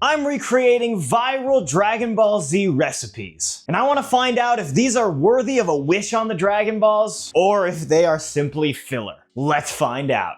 I'm recreating viral Dragon Ball Z recipes, and I want to find out if these are worthy of a wish on the Dragon Balls, or if they are simply filler. Let's find out.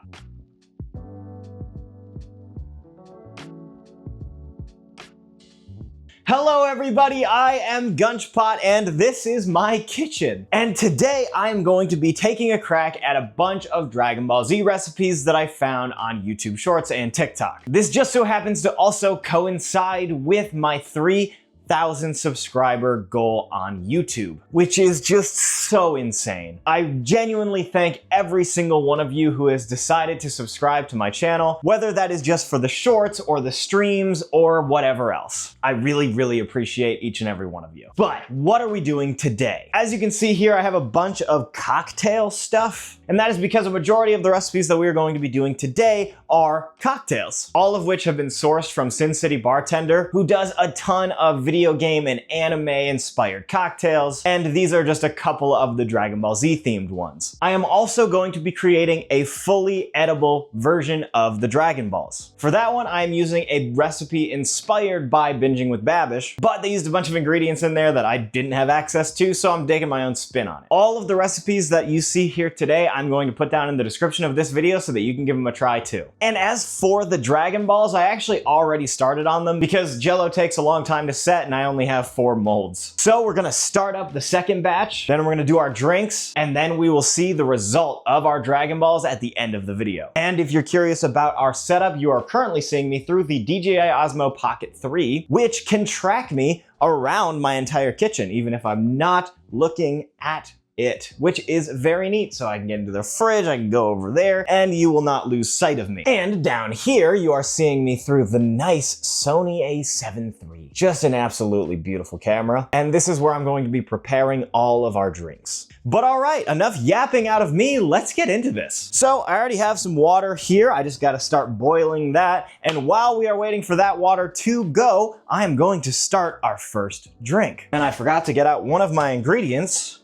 Hello everybody, I am Gunchpot and this is my kitchen. And today I am going to be taking a crack at a bunch of Dragon Ball Z recipes that I found on YouTube Shorts and TikTok. This just so happens to also coincide with my 3,000 subscriber goal on YouTube, which is just so insane. I genuinely thank every single one of you who has decided to subscribe to my channel, whether that is just for the shorts or the streams or whatever else. I really appreciate each and every one of you. But what are we doing today? As you can see here, I have a bunch of cocktail stuff, and that is because a majority of the recipes that we are going to be doing today are cocktails, all of which have been sourced from Sin City Bartender, who does a ton of video game and anime inspired cocktails, and these are just a couple of the Dragon Ball Z themed ones. I am also going to be creating a fully edible version of the Dragon Balls. For that one, I am using a recipe inspired by Binging with Babish, but they used a bunch of ingredients in there that I didn't have access to, so I'm taking my own spin on it. All of the recipes that you see here today, I'm going to put down in the description of this video so that you can give them a try too. And as for the Dragon Balls, I actually already started on them because Jello takes a long time to set and I only have 4 molds. So we're gonna start up the second batch, then we're gonna do our drinks, and then we will see the result of our Dragon Balls at the end of the video. And if you're curious about our setup, you are currently seeing me through the DJI Osmo Pocket 3, which can track me around my entire kitchen, even if I'm not looking at it, which is very neat. So I can get into the fridge, I can go over there, and you will not lose sight of me. And down here, you are seeing me through the nice Sony a7 III. Just an absolutely beautiful camera. And this is where I'm going to be preparing all of our drinks. But all right, enough yapping out of me, let's get into this. So I already have some water here. I just gotta start boiling that. And while we are waiting for that water to go, I am going to start our first drink. And I forgot to get out one of my ingredients,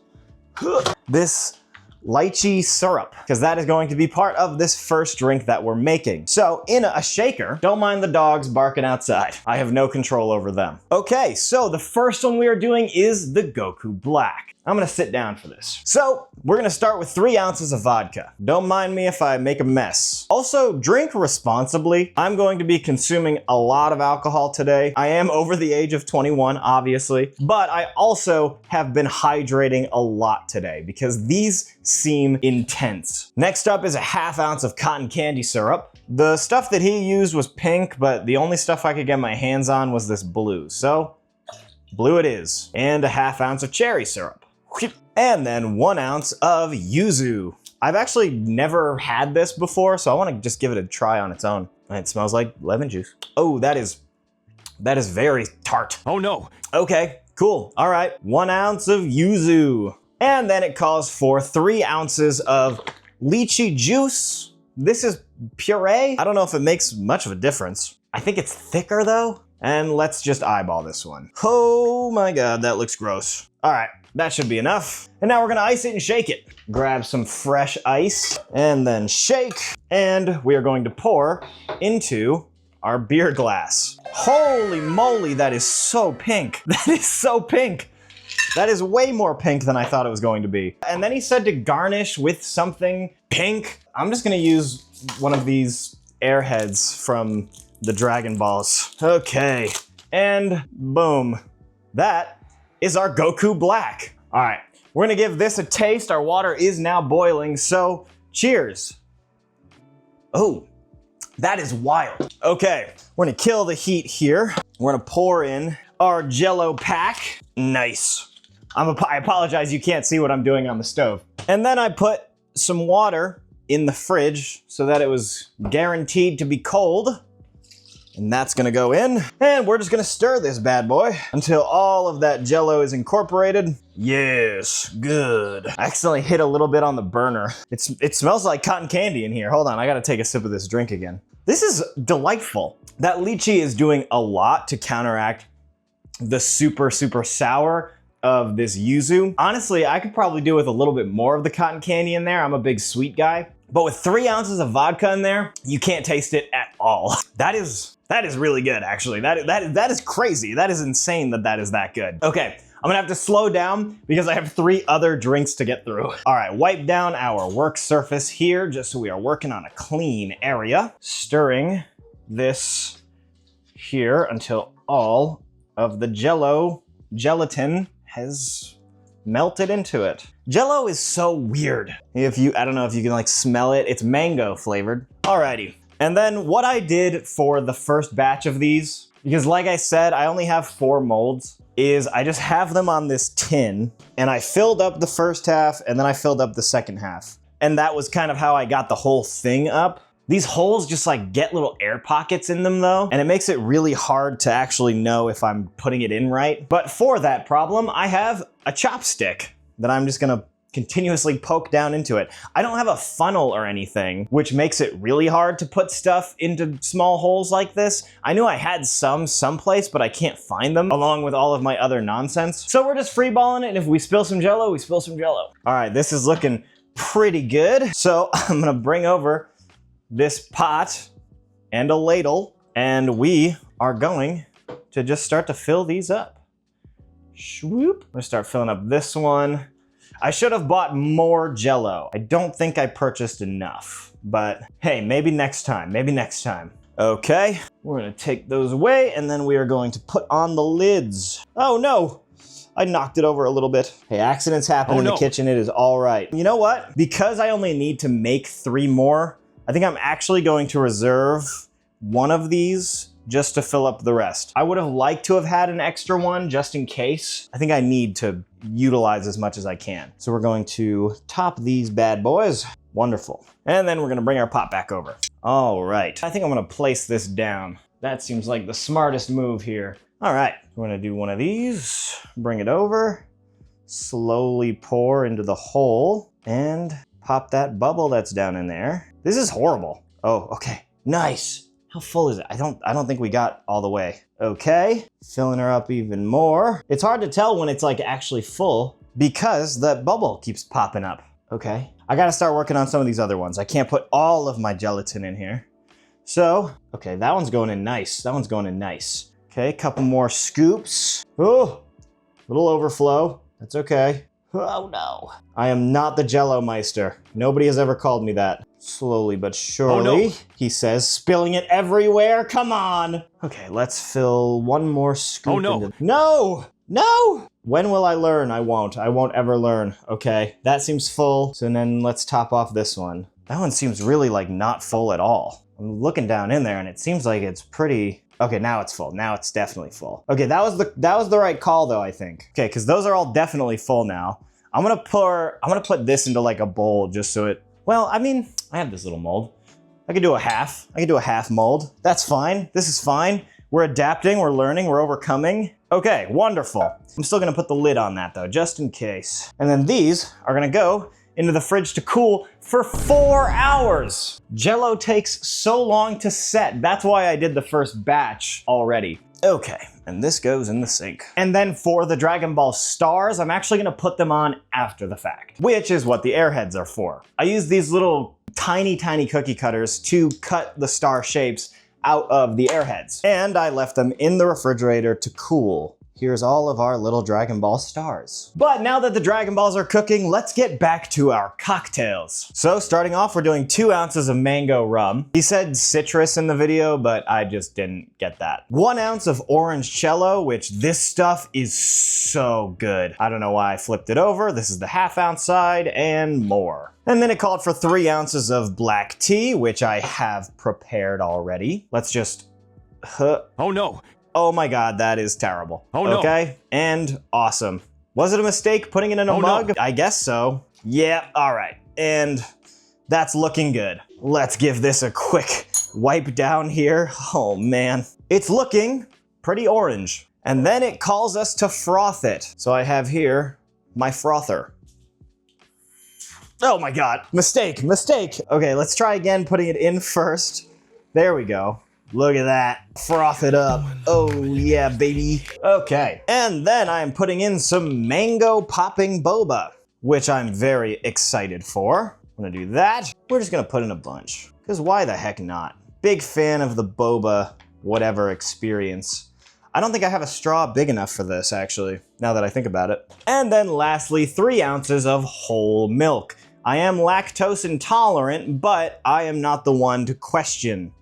this lychee syrup, because that is going to be part of this first drink that we're making. So in a shaker, don't mind the dogs barking outside. I have no control over them. Okay, so the first one we are doing is the Goku Black. I'm gonna sit down for this. So we're gonna start with 3 ounces of vodka. Don't mind me if I make a mess. Also, drink responsibly. I'm going to be consuming a lot of alcohol today. I am over the age of 21, obviously, but I also have been hydrating a lot today because these seem intense. Next up is a 1/2 ounce of cotton candy syrup. The stuff that he used was pink, but the only stuff I could get my hands on was this blue. So blue it is. And a 1/2 ounce of cherry syrup. And then 1 ounce of yuzu. I've actually never had this before, so I want to just give it a try on its own. It smells like lemon juice. Oh, that is very tart. Oh no. Okay, cool. All right, 1 ounce of yuzu. And then it calls for 3 ounces of lychee juice. This is puree. I don't know if it makes much of a difference. I think it's thicker though. And let's just eyeball this one. Oh my God, that looks gross. All right. That should be enough. And now we're gonna ice it and shake it. Grab some fresh ice and then shake. And we are going to pour into our beer glass. Holy moly, that is so pink. That is so pink. That is way more pink than I thought it was going to be. And then he said to garnish with something pink. I'm just gonna use one of these airheads from the Dragon Balls. Okay, and boom. That is our Goku Black. All right, we're gonna give this a taste. Our water is now boiling, so cheers. Oh, that is wild. Okay, we're gonna kill the heat here. We're gonna pour in our Jello pack. Nice. I apologize, you can't see what I'm doing on the stove. And then I put some water in the fridge so that it was guaranteed to be cold. And that's gonna go in, and we're just gonna stir this bad boy until all of that Jello is incorporated. Yes, good. I accidentally hit a little bit on the burner. It smells like cotton candy in here. Hold on, I gotta take a sip of this drink again. This is delightful. That lychee is doing a lot to counteract the super sour of this yuzu. Honestly, I could probably do with a little bit more of the cotton candy in there. I'm a big sweet guy. But with 3 ounces of vodka in there, you can't taste it at all. That is That is really good, actually. That is crazy. That is insane that is that good. Okay, I'm gonna have to slow down because I have 3 other drinks to get through. All right, wipe down our work surface here just so we are working on a clean area. Stirring this here until all of the gelatin has melted into it. Jello is so weird. I don't know if you can like smell it. It's mango flavored. Alrighty. And then what I did for the first batch of these, because like I said, I only have 4 molds, is I just have them on this tin and I filled up the first half and then I filled up the second half. And that was kind of how I got the whole thing up. These holes just like get little air pockets in them though, and it makes it really hard to actually know if I'm putting it in right. But for that problem, I have a chopstick that I'm just gonna continuously poke down into it. I don't have a funnel or anything, which makes it really hard to put stuff into small holes like this. I knew I had someplace, but I can't find them along with all of my other nonsense. So we're just freeballing it, and if we spill some Jello, we spill some Jello. All right, this is looking pretty good. So I'm gonna bring over this pot and a ladle, and we are going to just start to fill these up. Swoop. I'm gonna start filling up this one. I should have bought more Jello. I don't think I purchased enough, but hey, maybe next time, maybe next time. Okay, we're gonna take those away, and then we are going to put on the lids. Oh no, I knocked it over a little bit. Hey, accidents happen in the kitchen, it is all right. You know what? Because I only need to make 3 more, I think I'm actually going to reserve one of these just to fill up the rest. I would have liked to have had an extra one just in case. I think I need to utilize as much as I can. So we're going to top these bad boys. Wonderful. And then we're gonna bring our pot back over. All right, I think I'm gonna place this down. That seems like the smartest move here. All right, we're gonna do one of these, bring it over, slowly pour into the hole, and pop that bubble that's down in there. This is horrible. Oh, okay, nice. How full is it? I don't think we got all the way. Okay, filling her up even more. It's hard to tell when it's like actually full because that bubble keeps popping up. Okay, I gotta start working on some of these other ones. I can't put all of my gelatin in here. So, okay, that one's going in nice. That one's going in nice. Okay, a couple more scoops. Oh, little overflow. That's okay. Oh no. I am not the Jello Meister. Nobody has ever called me that. Slowly but surely, he says, spilling it everywhere. Come on. Okay, let's fill one more scoop. No! No! When will I learn? I won't. I won't ever learn. Okay, that seems full. So then let's top off this one. That one seems really like not full at all. I'm looking down in there and it seems like it's pretty... Okay, now it's full. Now it's definitely full. Okay, that was the right call though, I think. Okay, because those are all definitely full now. I'm gonna put this into like a bowl just so it, well, I mean, I have this little mold. I could do a half. I could do a half mold. That's fine. This is fine. We're adapting, we're learning, we're overcoming. Okay, wonderful. I'm still gonna put the lid on that though, just in case. And then these are gonna go into the fridge to cool for 4 hours. Jello takes so long to set. That's why I did the first batch already. Okay, and this goes in the sink. And then for the Dragon Ball stars, I'm actually gonna put them on after the fact, which is what the airheads are for. I use these little tiny cookie cutters to cut the star shapes out of the airheads. And I left them in the refrigerator to cool. Here's all of our little Dragon Ball stars. But now that the Dragon Balls are cooking, let's get back to our cocktails. So starting off, we're doing 2 ounces of mango rum. He said citrus in the video, but I just didn't get that. 1 ounce of orange cello, which this stuff is so good. I don't know why I flipped it over. This is the ½ ounce side and more. And then it called for 3 ounces of black tea, which I have prepared already. Let's just... Oh no. Oh my God, that is terrible. Oh no. Okay, and awesome. Was it a mistake putting it in a mug? No. I guess so. Yeah, all right. And that's looking good. Let's give this a quick wipe down here. Oh man. It's looking pretty orange. And then it calls us to froth it. So I have here my frother. Oh my God, mistake. Okay, let's try again putting it in first. There we go. Look at that, froth it up. Oh yeah, baby. Okay, and then I'm putting in some mango popping boba, which I'm very excited for. I'm gonna do that. We're just gonna put in a bunch, because why the heck not? Big fan of the boba whatever experience. I don't think I have a straw big enough for this, actually, now that I think about it. And then lastly, 3 ounces of whole milk. I am lactose intolerant, but I am not the one to question.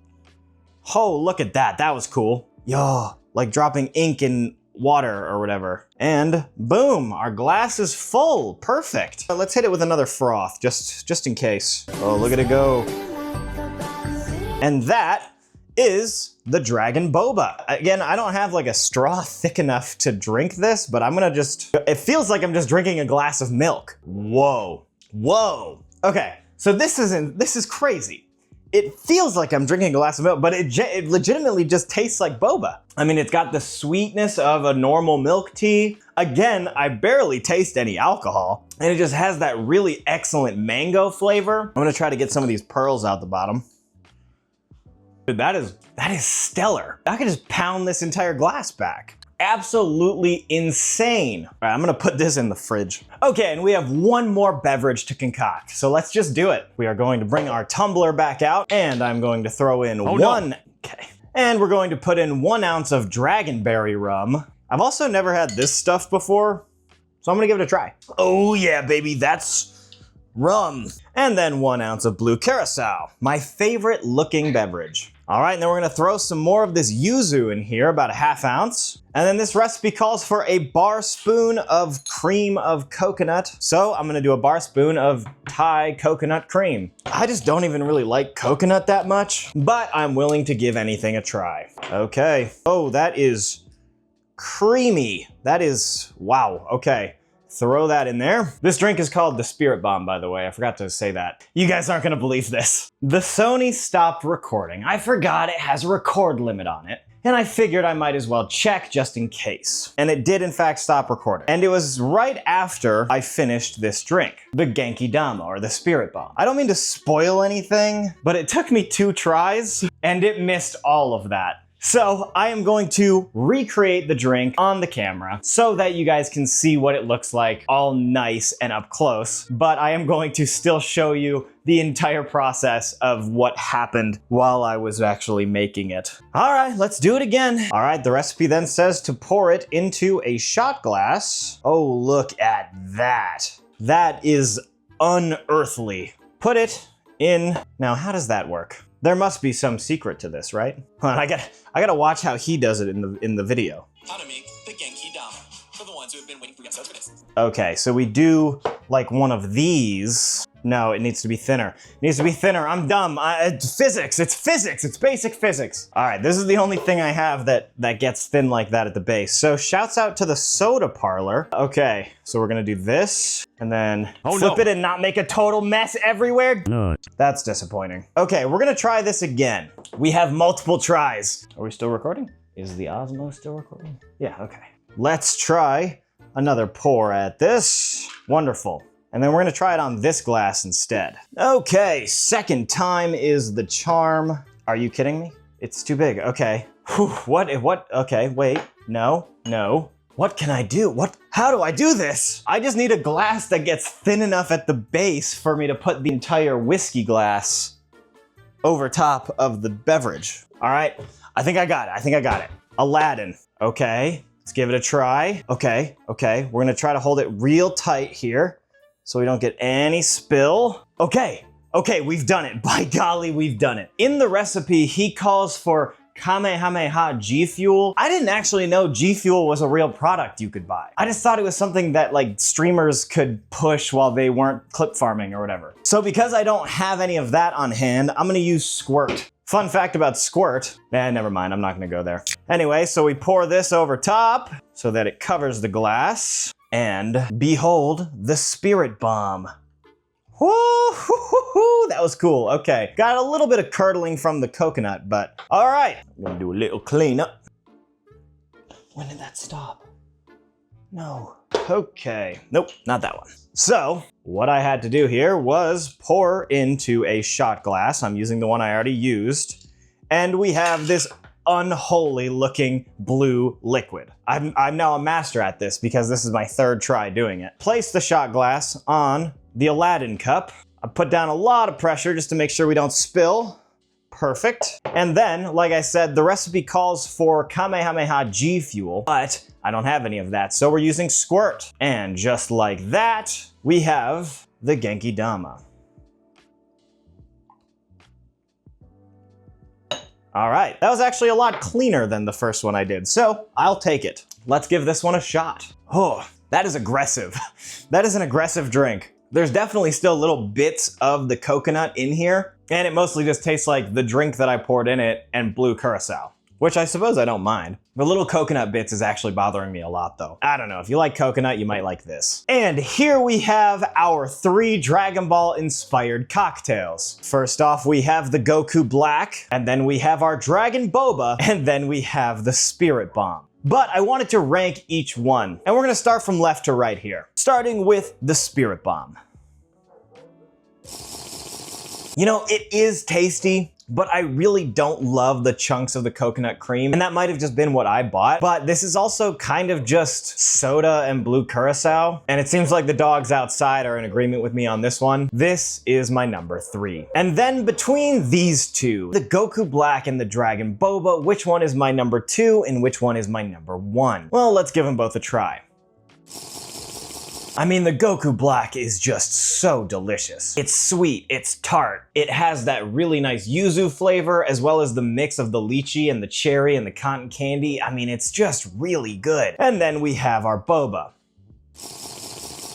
Oh, look at that. That was cool. Yo, like dropping ink in water or whatever. And boom, our glass is full. Perfect. Let's hit it with another froth, just in case. Oh, look at it go. And that is the Dragon Boba. Again, I don't have like a straw thick enough to drink this, but I'm gonna it feels like I'm just drinking a glass of milk. Whoa, whoa. Okay, so this is crazy. It feels like I'm drinking a glass of milk, but it legitimately just tastes like boba. I mean, it's got the sweetness of a normal milk tea. Again, I barely taste any alcohol, and it just has that really excellent mango flavor. I'm gonna try to get some of these pearls out the bottom. Dude, that is stellar. I could just pound this entire glass back. Absolutely insane. All right, I'm gonna put this in the fridge. Okay, and we have one more beverage to concoct, so let's just do it. We are going to bring our tumbler back out, and I'm going to throw in okay. And we're going to put in 1 ounce of dragonberry rum. I've also never had this stuff before, so I'm gonna give it a try. Oh yeah, baby, that's rum. And then 1 ounce of blue curacao, my favorite looking beverage. All right, and then we're gonna throw some more of this yuzu in here, about a 1/2 ounce. And then this recipe calls for a bar spoon of cream of coconut. So I'm gonna do a bar spoon of Thai coconut cream. I just don't even really like coconut that much, but I'm willing to give anything a try. Okay. Oh, that is creamy. That is, wow, okay. Throw that in there. This drink is called the Spirit Bomb, by the way. I forgot to say that. You guys aren't gonna believe this. The Sony stopped recording. I forgot it has a record limit on it, and I figured I might as well check just in case. And it did in fact stop recording. And it was right after I finished this drink, the Genki Dama, or the Spirit Bomb. I don't mean to spoil anything, but it took me 2 tries, and it missed all of that. So I am going to recreate the drink on the camera so that you guys can see what it looks like all nice and up close, but I am going to still show you the entire process of what happened while I was actually making it. All right, let's do it again. All right, the recipe then says to pour it into a shot glass. Oh, look at that. That is unearthly. Put it in. Now, how does that work? There must be some secret to this, right? Hold on, I gotta watch how he does it in the video. How to make the Genki Dama for the ones who have been waiting for episodes for this. Okay, so we do like one of these. No, it needs to be thinner. It needs to be thinner. I'm dumb. It's physics. It's physics. It's basic physics. All right, this is the only thing I have that gets thin like that at the base. So shouts out to the soda parlor. Okay, so we're gonna do this and then flip it and not make a total mess everywhere. No. That's disappointing. Okay, we're gonna try this again. We have multiple tries. Are we still recording? Is the Osmo still recording? Yeah, okay. Let's try another pour at this. Wonderful. And then we're gonna try it on this glass instead. Okay, second time is the charm. Are you kidding me? It's too big, okay. Whew, what, okay, wait, no. What can I do? How do I do this? I just need a glass that gets thin enough at the base for me to put the entire whiskey glass over top of the beverage. All right, I think I got it, Aladdin, okay. Let's give it a try. Okay, we're gonna try to hold it real tight here so we don't get any spill. Okay, we've done it. By golly, we've done it. In the recipe, he calls for Kamehameha G Fuel. I didn't actually know G Fuel was a real product you could buy. I just thought it was something that like streamers could push while they weren't clip farming or whatever. So because I don't have any of that on hand, I'm gonna use Squirt. Fun fact about Squirt, never mind, I'm not gonna go there. Anyway, so we pour this over top so that it covers the glass. And behold, the Spirit Bomb. Woo, that was cool. Okay, got a little bit of curdling from the coconut, but all right. I'm gonna do a little cleanup. When did that stop? No. Okay, nope, not that one. So what I had to do here was pour into a shot glass. I'm using the one I already used. And we have this unholy looking blue liquid. I'm now a master at this because this is my 3rd try doing it. Place the shot glass on the Aladdin cup. I put down a lot of pressure just to make sure we don't spill. Perfect. And then, like I said, the recipe calls for Kamehameha G fuel, but I don't have any of that, so we're using Squirt. And just like that, we have the Genki Dama. All right, that was actually a lot cleaner than the first one I did, so I'll take it. Let's give this one a shot. Oh, that is aggressive. That is an aggressive drink. There's definitely still little bits of the coconut in here, and it mostly just tastes like the drink that I poured in it and blue curacao, which I suppose I don't mind. The little coconut bits is actually bothering me a lot though. I don't know, if you like coconut, you might like this. And here we have our 3 Dragon Ball inspired cocktails. First off, we have the Goku Black, and then we have our Dragon Boba, and then we have the Spirit Bomb. But I wanted to rank each one, and we're gonna start from left to right here. Starting with the Spirit Bomb. You know, it is tasty, but I really don't love the chunks of the coconut cream, and that might have just been what I bought. But this is also kind of just soda and blue curacao, and it seems like the dogs outside are in agreement with me on this one. This is my number 3. And then between these two, the Goku Black and the Dragon Boba, which one is my number 2 and which one is my number 1? Well, let's give them both a try. I mean, the Goku Black is just so delicious. It's sweet, it's tart, it has that really nice yuzu flavor, as well as the mix of the lychee and the cherry and the cotton candy. I mean, it's just really good. And then we have our boba,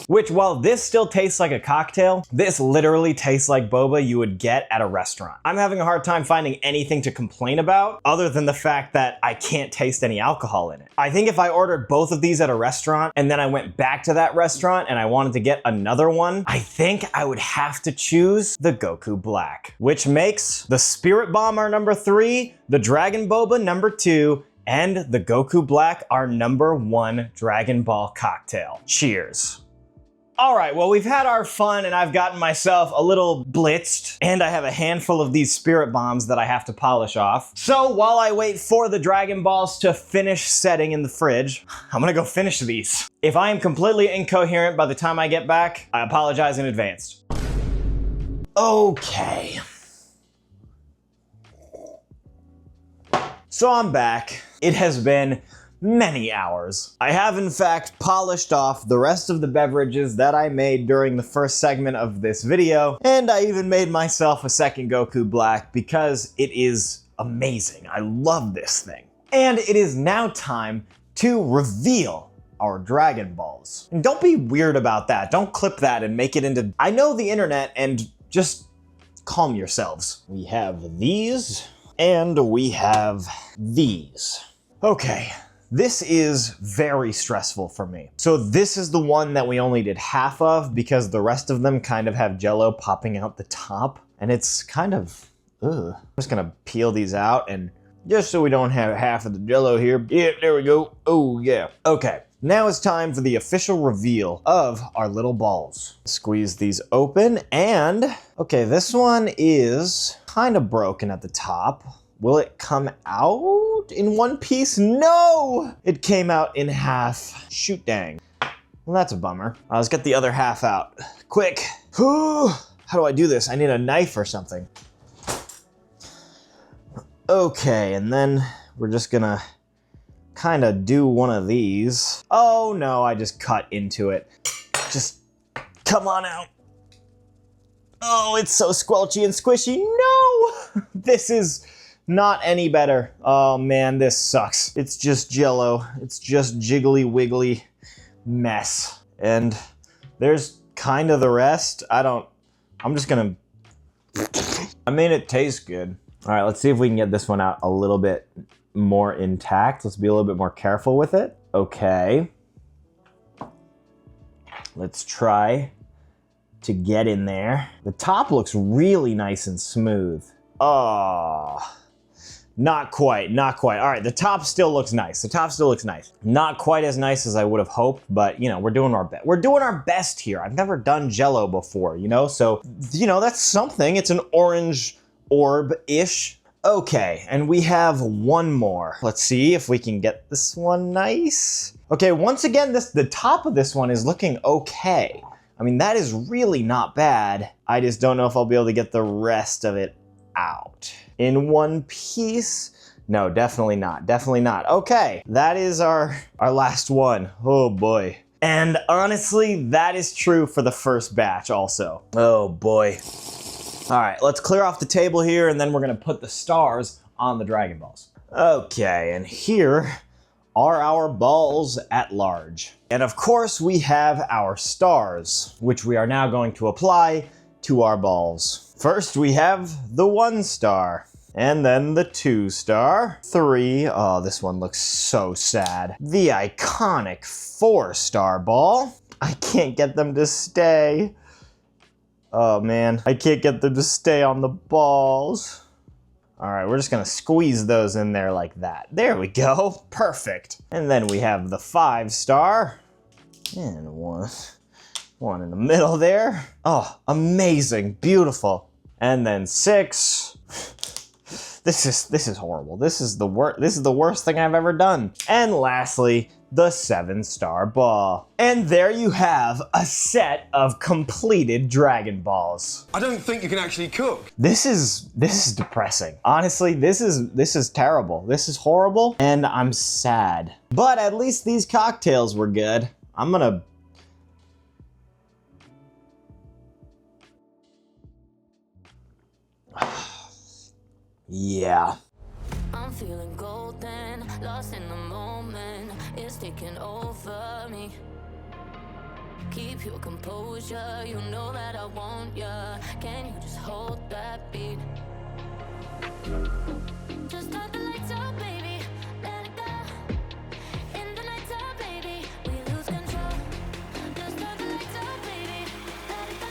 which, while this still tastes like a cocktail, this literally tastes like boba you would get at a restaurant. I'm having a hard time finding anything to complain about other than the fact that I can't taste any alcohol in it. I think if I ordered both of these at a restaurant and then I went back to that restaurant and I wanted to get another one, I think I would have to choose the Goku Black, which makes the Spirit Bomb our number 3, the Dragon Boba number 2, and the Goku Black our number 1 Dragon Ball cocktail. Cheers. All right, well, we've had our fun and I've gotten myself a little blitzed, and I have a handful of these Spirit Bombs that I have to polish off. So while I wait for the Dragon Balls to finish setting in the fridge, I'm gonna go finish these. If I am completely incoherent by the time I get back, I apologize in advance. Okay. So I'm back. It has been many hours. I have in fact polished off the rest of the beverages that I made during the first segment of this video, and I even made myself a second Goku Black because it is amazing. I love this thing. And it is now time to reveal our Dragon Balls. And don't be weird about that. Don't clip that and make it into... I know the internet, and just calm yourselves. We have these, and we have these. Okay. This is very stressful for me. So this is the one that we only did half of because the rest of them kind of have jello popping out the top, and it's kind of, ugh. I'm just gonna peel these out, and just so we don't have half of the jello here. Yeah, there we go. Oh yeah. Okay, now it's time for the official reveal of our little balls. Squeeze these open, and okay, this one is kind of broken at the top. Will it come out in one piece? No! It came out in half. Shoot dang. Well, that's a bummer. Let's get the other half out. Quick. How do I do this? I need a knife or something. Okay, and then we're just gonna kind of do one of these. Oh no, I just cut into it. Just come on out. Oh, it's so squelchy and squishy. No! This is not any better. Oh man, this sucks. It's just jello. It's just jiggly wiggly mess. And there's kind of the rest. I'm just gonna, I mean, it tastes good. All right, let's see if we can get this one out a little bit more intact. Let's be a little bit more careful with it. Okay. Let's try to get in there. The top looks really nice and smooth. Oh. Not quite, not quite. All right, the top still looks nice. The top still looks nice. Not quite as nice as I would have hoped, but you know, we're doing our best. We're doing our best here. I've never done jello before, you know? So, you know, that's something. It's an orange orb-ish. Okay, and we have one more. Let's see if we can get this one nice. Okay, once again, the top of this one is looking okay. I mean, that is really not bad. I just don't know if I'll be able to get the rest of it out. in one piece. No, definitely not. Definitely not. Okay, that is our last one. Oh boy. And honestly, that is true for the first batch also. Oh boy. All right, let's clear off the table here, and then we're gonna put the stars on the Dragon Balls. Okay, and here are our balls at large. And of course, we have our stars, which we are now going to apply to our balls. First, we have the 1 star. And then the 2 star, 3, oh, this one looks so sad. The iconic 4 star ball. I can't get them to stay. Oh man, I can't get them to stay on the balls. All right, we're just gonna squeeze those in there like that. There we go, perfect. And then we have the 5 star, and one in the middle there. Oh, amazing, beautiful. And then 6. This is horrible. This is the worst thing I've ever done. And lastly, the 7 star ball. And there you have a set of completed Dragon Balls. I don't think you can actually cook. This is depressing. Honestly, this is terrible. This is horrible, and I'm sad. But at least these cocktails were good. I'm gonna yeah. I'm feeling golden, lost in the moment. It's taking over me. Keep your composure, you know that I want ya. Can you just hold that beat? Just turn the lights out, baby. Let it go. In the night time, baby, we lose control. Just turn the lights out, baby. Let it go.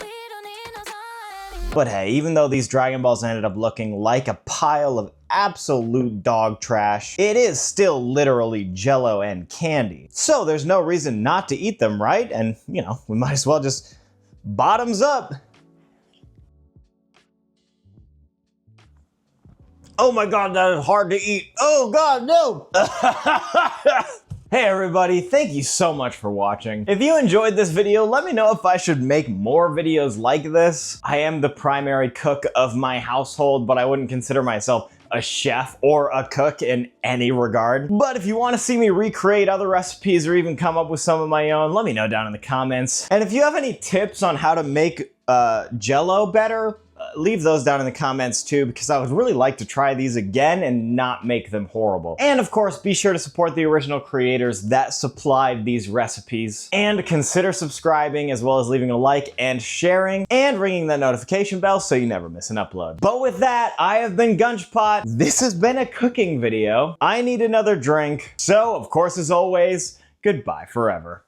We don't need no sign. But hey, even though these Dragon Balls ended up looking like a pile of absolute dog trash, it is still literally jello and candy. So there's no reason not to eat them, right? And, you know, we might as well just bottoms up. Oh my god, that is hard to eat. Oh god, no! Hey everybody, thank you so much for watching. If you enjoyed this video, let me know if I should make more videos like this. I am the primary cook of my household, but I wouldn't consider myself a chef or a cook in any regard. But if you want to see me recreate other recipes or even come up with some of my own, let me know down in the comments. And if you have any tips on how to make Jello better, leave those down in the comments too, because I would really like to try these again and not make them horrible. And of course, be sure to support the original creators that supplied these recipes. And consider subscribing, as well as leaving a like and sharing and ringing that notification bell so you never miss an upload. But with that, I have been Gunchpot. This has been a cooking video. I need another drink. So, of course, as always, goodbye forever.